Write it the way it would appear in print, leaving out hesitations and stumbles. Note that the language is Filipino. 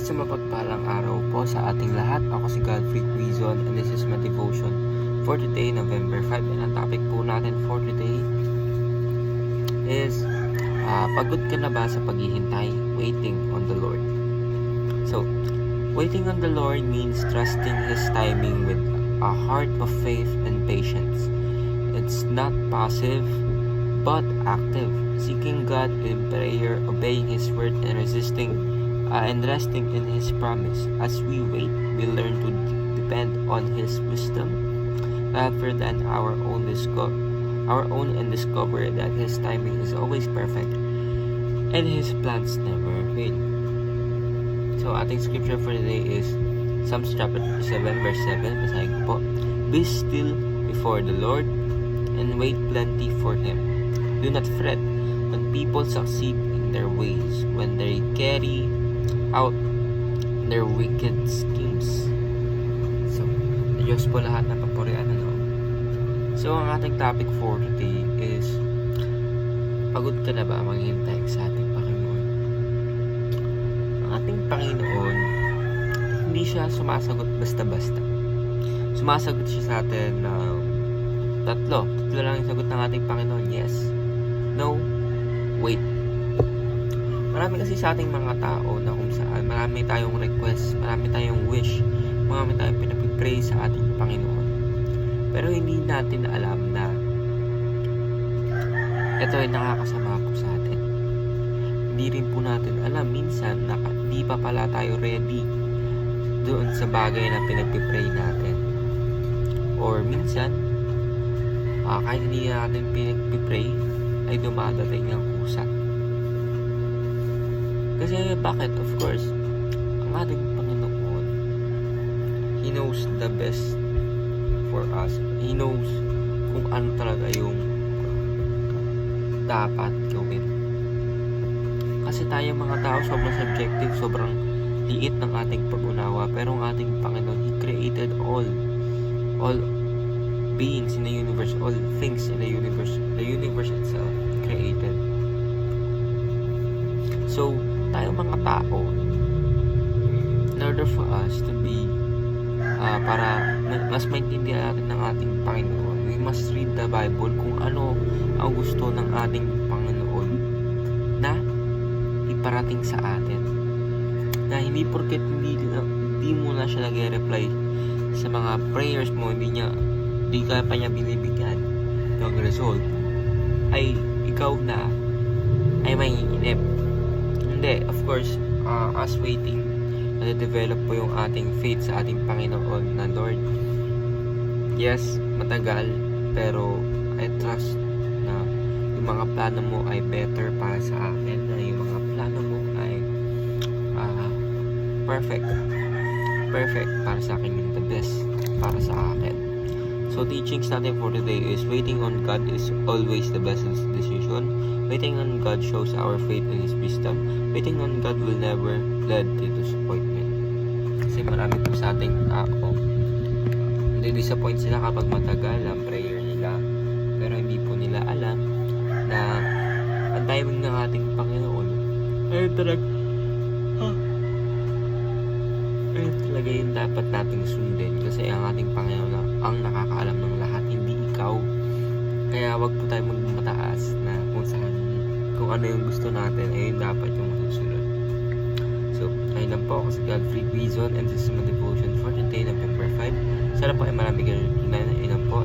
Isang mapagpalang araw po sa ating lahat. Ako si Godfrey Quizon and this is my devotion for today, November 5. And ang topic po natin for today is pagod ka na ba sa paghihintay? Waiting on the Lord. So, waiting on the Lord means trusting His timing with a heart of faith and patience. It's not passive but active, seeking God in prayer, obeying His word, and resting in His promise. As we wait, we learn to depend on His wisdom rather than our own and discover that His timing is always perfect and His plans never fail. So, ating scripture for today is Psalms chapter 7 verse 7. Basahin ko po. Be still before the Lord and wait plenty for Him. Do not fret when people succeed in their ways, when they carry out their wicked schemes. So, sa Diyos po lahat na papurian. So, ang ating topic for today is pagod ka na ba maghintay sa ating Panginoon? Ang ating Panginoon, hindi siya sumasagot basta-basta. Sumasagot siya sa atin na tatlo lang yung sagot ng ating Panginoon. Yes, no, wait. Marami kasi sa ating mga tao na kung saan marami tayong request, marami tayong wish, marami tayong pinapipray sa ating Panginoon. Pero hindi natin alam na ito ay nakakasama po sa atin. Hindi rin po natin alam minsan na di pa pala tayo ready doon sa bagay na pinagpipray natin. Or minsan, kahit hindi natin pinagpipray, ay dumadating ang kusa. Kasi bakit? Of course, ang ating Panginoon, He knows the best for us. He knows kung ano talaga yung dapat gawin. Kasi tayo mga tao, sobrang subjective, sobrang liit ng ating pag-unawa. Pero ang ating Panginoon, He created all beings in the universe, all things in the universe itself created. So, tayo mga tao, in order for us to be para mas maintindihan natin ng ating Panginoon, we must read the Bible kung ano ang gusto ng ating Panginoon na iparating sa atin. Na hindi porket hindi mo na siya nag-reply sa mga prayers mo, hindi ka pa niya binibigyan ng result, ay ikaw na ay maiinip. Hindi, of course, as waiting, na-develop po yung ating faith sa ating Panginoon na Lord. Yes, matagal, pero I trust na yung mga plano mo ay better para sa akin, na yung mga plano mo ay perfect para sa akin, yung the best para sa akin. So, teachings natin for today is waiting on God is always the best decision. Waiting on God shows our faith in His wisdom. Waiting on God will never lead to disappointment. Kasi marami po sa ating tao, disappoint sila kapag matagal ang prayer nila. Pero hindi po nila alam na ang timing ng ating Panginoon ay talaga yung dapat nating sundin. Kasi ang ating Panginoon ang nakakaalam ng lahat, hindi ikaw. Kaya wag po tayo magmataas na kung ano yung gusto natin, ayun dapat yung masusunod. So, ayun lang po. Ako si Godfrey Quizon and this is my devotion for today, November 5. Sana po ay marami ganun. Ayun lang po.